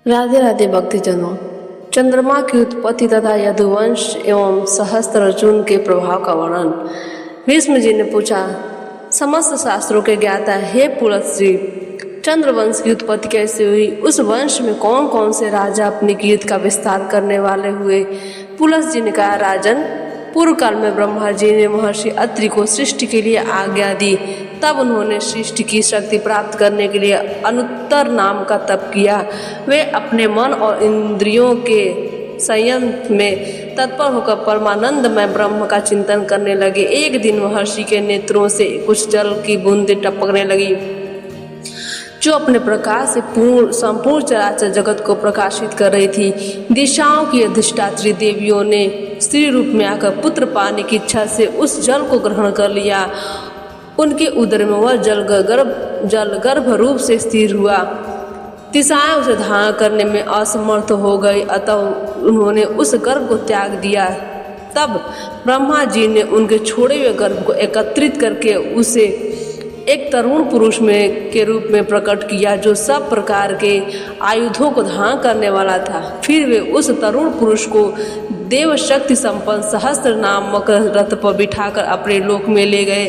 राधे राधे भक्तिजनों। चंद्रमा की उत्पत्ति तथा यदुवंश एवं सहस्त्रर्जुन के प्रभाव का वर्णन। भीष्म जी ने पूछा, समस्त शास्त्रों के ज्ञाता हे पुलस्त्य, चंद्रवंश की उत्पत्ति कैसे हुई? उस वंश में कौन कौन से राजा अपनी कीर्ति का विस्तार करने वाले हुए? पुलस्त्य जी ने कहा, राजन, पूर्व काल में ब्रह्मा जी ने महर्षि अत्रि को सृष्टि के लिए आज्ञा दी। तब उन्होंने सृष्टि की शक्ति प्राप्त करने के लिए अनुत्तर नाम का तप किया। वे अपने मन और इंद्रियों के संयम में तत्पर होकर परमानंदमय ब्रह्म का चिंतन करने लगे। एक दिन महर्षि के नेत्रों से कुछ जल की बूंदें टपकने लगी, जो अपने प्रकाश से संपूर्ण चराचर जगत को प्रकाशित कर रही थी। दिशाओं की अधिष्ठात्री देवियों ने स्त्री रूप में आकर पुत्र पाने की इच्छा से उस जल को ग्रहण कर लिया। उनके उदर में वह जल गर्भ रूप से स्थिर हुआ। दिशाएं उसे धारण करने में असमर्थ हो गई, अतः उन्होंने उस गर्भ को त्याग दिया। तब ब्रह्मा जी ने उनके छोड़े हुए गर्भ को एकत्रित करके उसे एक तरुण पुरुष के रूप में प्रकट किया, जो सब प्रकार के आयुधों को धारण करने वाला था। फिर वे उस तरुण पुरुष को देव शक्ति संपन्न सहस्त्र नामक रथ पर बिठाकर अपने लोक में ले गए।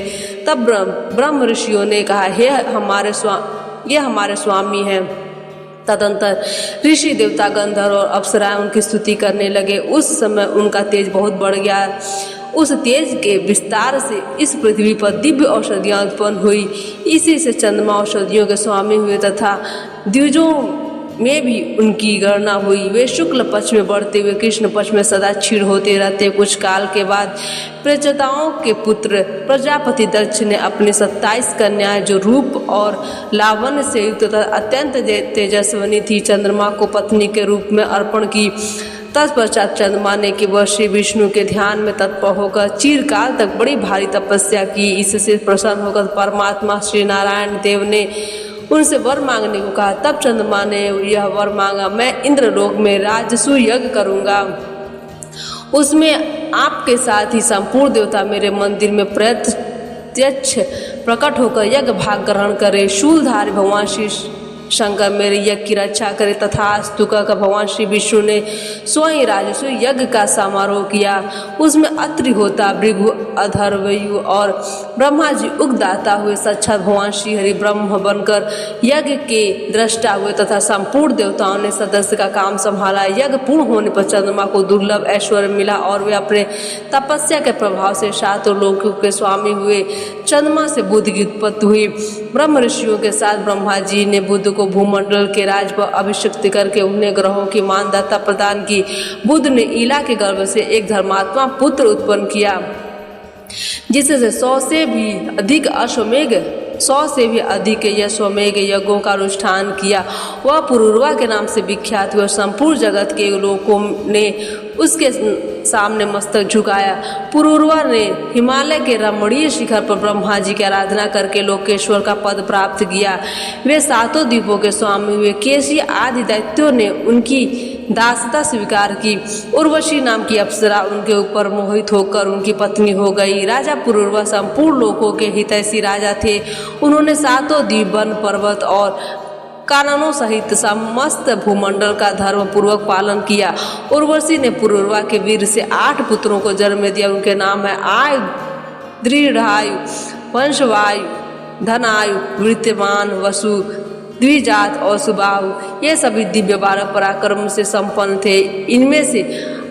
तब ब्रह्म ऋषियों ने कहा, ये हमारे स्वामी हैं। तदंतर ऋषि देवता गंधर्व और अप्सराएं उनकी स्तुति करने लगे। उस समय उनका तेज बहुत बढ़ गया। उस तेज के विस्तार से इस पृथ्वी पर दिव्य औषधियाँ उत्पन्न हुई। इसी से चंद्रमा औषधियों के स्वामी हुए तथा द्विजों में भी उनकी गणना हुई। वे शुक्ल पक्ष में बढ़ते हुए कृष्ण पक्ष में सदा क्षीण होते रहते। कुछ काल के बाद प्रजाताओं के पुत्र प्रजापति दक्ष ने अपनी 27 कन्याएं, जो रूप और लावण्य से युक्त तथा अत्यंत तेजस्विनी थी, चंद्रमा को पत्नी के रूप में अर्पण की। तत्पश्चात चंद्रमा ने केवल श्री विष्णु के ध्यान में तत्पर होकर चिरकाल तक बड़ी भारी तपस्या की। इससे प्रसन्न होकर परमात्मा श्री नारायण देव ने उनसे वर मांगने को कहा। तब चंद्रमा ने यह वर मांगा, मैं इंद्रलोक में राजसूय यज्ञ करूंगा। उसमें आपके साथ ही संपूर्ण देवता मेरे मंदिर में प्रत्यक्ष प्रकट होकर यज्ञ भाग ग्रहण करे। शूलधारी भगवान श्री शंकर मेरे यज्ञ की रक्षा करे। तथास्तु कहकर भगवान श्री विष्णु ने स्वयं राजसूय यज्ञ का समारोह किया। उसमें अत्रि होता, भृगु, अधर्वयु और ब्रह्मा जी उगदाता हुए। साक्षात भगवान श्री हरि ब्रह्म बनकर यज्ञ के दृष्टा हुए तथा संपूर्ण देवताओं ने सदस्य का काम संभाला। यज्ञ पूर्ण होने पर चंद्रमा को दुर्लभ ऐश्वर्य मिला और वे अपने तपस्या के प्रभाव से सातों लोकों के स्वामी हुए। चंद्रमा से बुध की उत्पत्ति हुई। ब्रह्म ऋषियों के साथ ब्रह्मा जी ने बुध को भूमंडल के राज पर अभिषिक्त करके उन्हें ग्रहों की मानदाता प्रदान की। बुध ने ईला के गर्भ से एक धर्मात्मा पुत्र उत्पन्न किया, जिससे 100 से भी अधिक यशोमेघ यज्ञों का अनुष्ठान किया। वह पुरूरवा के नाम से विख्यात हुआ। संपूर्ण जगत के लोगों ने उसके सामने मस्तक झुकाया। पुरूरवा ने हिमालय के रमणीय शिखर पर ब्रह्मा जी की आराधना करके लोकेश्वर का पद प्राप्त किया। वे सातों द्वीपों के स्वामी हुए। केशी आदि दैत्यों ने उनकी दासता स्वीकार की। उर्वशी नाम की अप्सरा उनके ऊपर मोहित होकर उनकी पत्नी हो गई। राजा पुरूरवा संपूर्ण लोकों के हितैषी राजा थे। उन्होंने सातों द्वीप, वन, पर्वत और काननों सहित समस्त भूमंडल का धर्म पूर्वक पालन किया। उर्वशी ने पुरूरवा के वीर से 8 पुत्रों को जन्म दिया। उनके नाम है आयु, दृढ़ायु, वंशवायु, धनायु, वृत्यमान, वसु, द्विजात और सुबाहु। ये सभी दिव्य 12 पराक्रम से संपन्न थे। इनमें से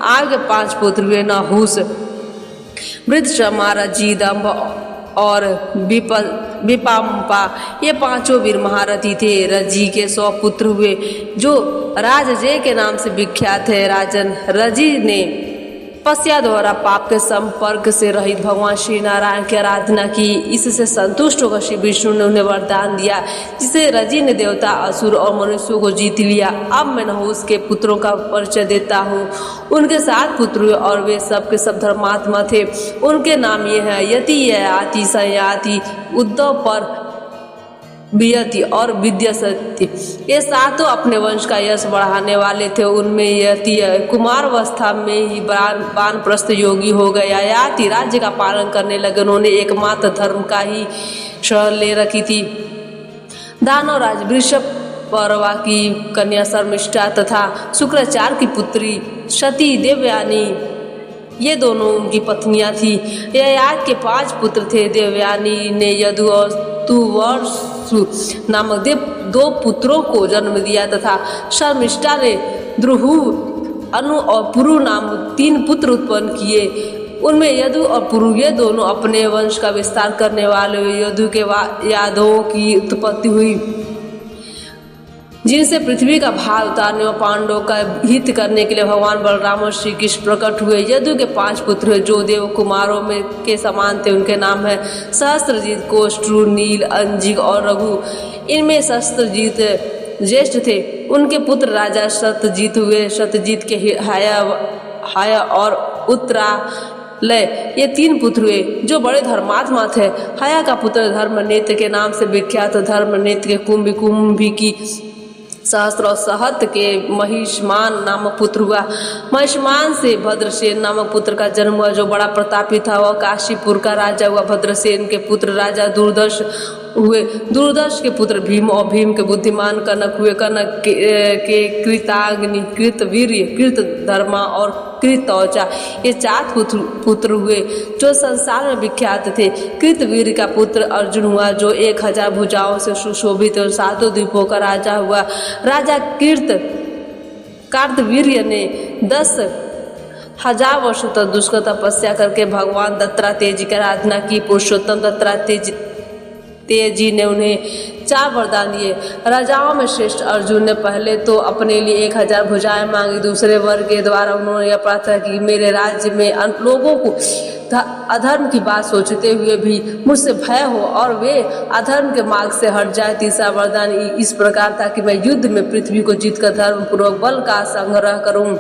आयु के 5 पुत्र हुए, नहुस, वृत्रशमा, रजी, दंभ और विपाम्पा। ये 5 वीर महारथी थे। रजी के 100 पुत्र हुए, जो राजजय के नाम से विख्यात है। राजन रजी ने तपस्या द्वारा पाप के संपर्क से रहित भगवान श्री नारायण की आराधना की। इससे संतुष्ट होकर श्री विष्णु ने उन्हें वरदान दिया, जिसे रजी ने देवता, असुर और मनुष्यों को जीत लिया। अब मैं नहुस के पुत्रों का परिचय देता हूँ। उनके 7 पुत्र हुए और वे सब के सब धर्मात्मा थे। उनके नाम ये हैं, यति, ययाति, संयाति, उद्धव, पर वियति और विद्याशक्ति। ये सातों अपने वंश का यश बढ़ाने वाले थे। उनमें यति कुमारावस्था में ही वानप्रस्थ योगी हो गया। यति राज्य का पालन करने लगे। उन्होंने एकमात्र धर्म का ही शरण ले रखी थी। दानवराज परवा की कन्या शर्मिष्ठा तथा शुक्राचार्य की पुत्री सती देवयानी, ये दोनों उनकी पत्नियां थी। ययाति के 5 पुत्र थे। देवयानी ने यदु और तुवर्षु नामक 2 पुत्रों को जन्म दिया तथा शर्मिष्ठा ने द्रुहु, अनु और पुरु नाम 3 पुत्र उत्पन्न किए। उनमें यदु और पुरु ये दोनों अपने वंश का विस्तार करने वाले हुए। यदु के यादवों की उत्पत्ति हुई, जिनसे पृथ्वी का भार उतारने और पांडवों का हित करने के लिए भगवान बलराम और श्री कृष्ण प्रकट हुए। यदु के 5 पुत्र हुए जो देव कुमारों में के समान थे। उनके नाम है सहस्त्रजीत, कोष्ठु, नील, अंजिक और रघु। इनमें सहस्त्रजीत ज्येष्ठ थे। उनके पुत्र राजा सत्यजीत हुए। सत्यजीत के हाया और उत्तरालय ये 3 पुत्र हुए जो बड़े धर्मात्मा थे। हाया का पुत्र धर्मनेत्र के नाम से विख्यात। धर्मनेत्र के कुंभी की सहस्त्र और सहत के महिष्मान नामक पुत्र हुआ। महिष्मान से भद्रसेन नामक पुत्र का जन्म हुआ जो बड़ा प्रतापी था। वह काशीपुर का राजा हुआ। भद्रसेन के पुत्र राजा दूरदर्श हुए। दूरदर्श के पुत्र भीम और भीम के बुद्धिमान कनक हुए। कनक के कृताग्नि, कृतवीर्य, कृतधर्मा और कृतौचा ये 4 पुत्र हुए जो संसार में विख्यात थे। कृतवीर्य का पुत्र अर्जुन हुआ जो 1000 भुजाओं से सुशोभित और 7 द्वीपों का राजा हुआ। राजा कार्तवीर्य ने 10,000 वर्षों तक दुष्कर तपस्या करके भगवान दत्तात्रेय जी की आराधना की। पुरुषोत्तम दत्तात्रेय जी ने उन्हें 4 वरदान दिए। राजाओं में श्रेष्ठ अर्जुन ने पहले तो अपने लिए 1000 भुजाएं मांगी। दूसरे वर के द्वारा उन्होंने यह प्रार्थना की मेरे राज्य में लोगों को अधर्म की बात सोचते हुए भी मुझसे भय हो और वे अधर्म के मार्ग से हट जाए। तीसरा वरदान इस प्रकार था कि मैं युद्ध में पृथ्वी को जीतकर धर्म पूर्वक बल का संग्रह करूं।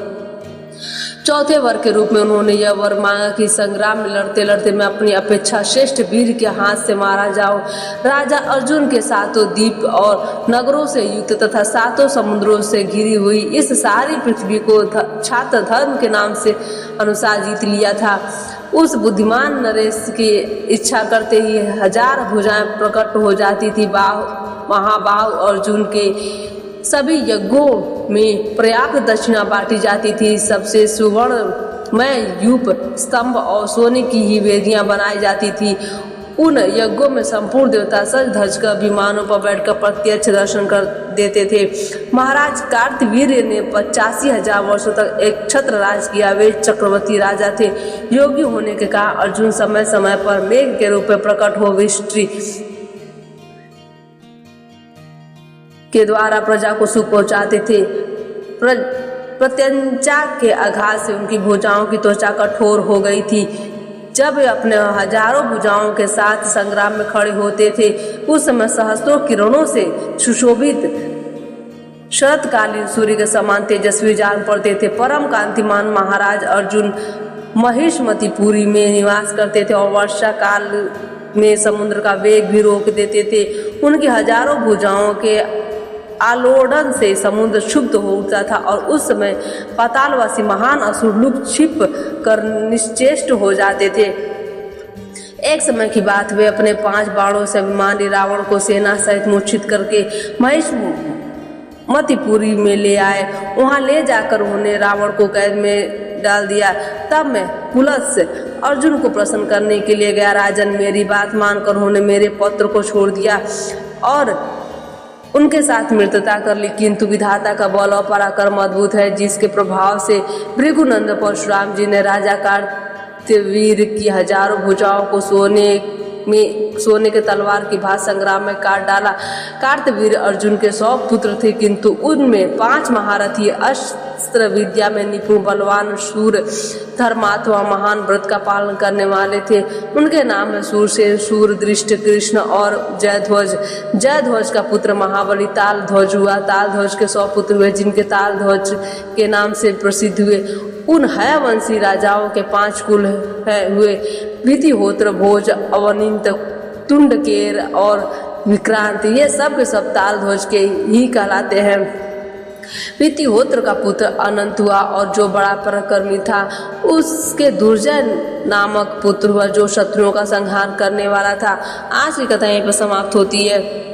चौथे वर के रूप में उन्होंने यह वर मांगा कि संग्राम में लड़ते लड़ते मैं अपनी अपेक्षा श्रेष्ठ वीर के हाथ से मारा जाऊं। राजा अर्जुन के 7 द्वीप और नगरों से युक्त तथा 7 समुद्रों से घिरी हुई इस सारी पृथ्वी को छात्र धर्म के नाम से अनुसार जीत लिया था। उस बुद्धिमान नरेश की इच्छा करते ही 1000 भुजाएं प्रकट हो जाती थी। महाबाहु अर्जुन के सभी यज्ञों में पर्याप्त दक्षिणा बांटी जाती थी। सबसे सुवर्णमय यूप, स्तंभ और सोने की ही वेदियां बनाई जाती थी। उन यज्ञों में संपूर्ण देवता सज धज कर विमानों पर बैठकर प्रत्यक्ष दर्शन कर देते थे। महाराज कार्तवीर्य ने 85,000 वर्षों तक एक छत्र राज किया। वे चक्रवर्ती राजा थे। योगी होने के कारण अर्जुन समय समय पर मेघ के रूप में प्रकट हो वृष्टि के द्वारा प्रजा को सुख पहुंचाते थे। प्रत्यंचा के आघात से उनकी भुजाओं की त्वचा कठोर हो गई थी। जब वे अपने हजारों भुजाओं के साथ संग्राम में खड़े होते थे उस समय सहस्त्रों किरणों से सुशोभित शरतकालीन सूर्य के समान तेजस्वी जान पड़ते थे। परम कांतिमान महाराज अर्जुन महिष्मतिपुरी में निवास करते थे और वर्षा काल में समुद्र का वेग भी रोक देते थे। उनकी हजारों भुजाओं के आलोड़न से समुद्र क्षुब्ध हो उठता था और उस समय पातालवासी महान असुर लुक छिप कर निश्चेष्ट हो जाते थे। एक समय की बात, वे अपने 5 बाणों से अभिमानी रावण को सेना सहित मूर्छित करके महिष्मतिपुरी में ले आए। वहां ले जाकर उन्होंने रावण को कैद में डाल दिया। तब मैं पुलत्स्य अर्जुन को प्रसन्न करने के लिए गया। राजन, मेरी बात मानकर उन्होंने मेरे पुत्र को छोड़ दिया और उनके साथ मित्रता कर ली। किंतु विधाता का बल और पराक्रम अद्भुत है, जिसके प्रभाव से भृगुनंद परशुराम जी ने राजा कार्तवीर्य की हजारों भुजाओं को सोने के तलवार की भांति संग्राम में काट डाला। कार्तवीर्य अर्जुन के 100 पुत्र थे, किंतु उनमें 5 महारथी, अस्त्र विद्या में निपुण, बलवान, शूर, धर्मात्मा, महान व्रत का पालन करने वाले थे। उनके नाम है सूरसेन, शूरदृष्ट, कृष्ण और जयध्वज। जयध्वज का पुत्र महाबली तालध्वज हुआ। तालध्वज के 100 पुत्र हुए, जिनके तालध्वज के नाम से प्रसिद्ध हुए। उन हयवंशी राजाओं के 5 कुल हुए, विधिहोत्र, भोज, अवनिंत, तुंडकेर और विक्रांत। ये सब के सब तालध्वज के ही कहलाते हैं। विधिहोत्र का पुत्र अनंत हुआ और जो बड़ा पराक्रमी था उसके दुर्जय नामक पुत्र हुआ जो शत्रुओं का संहार करने वाला था। आज की कथा यहीं पर समाप्त होती है।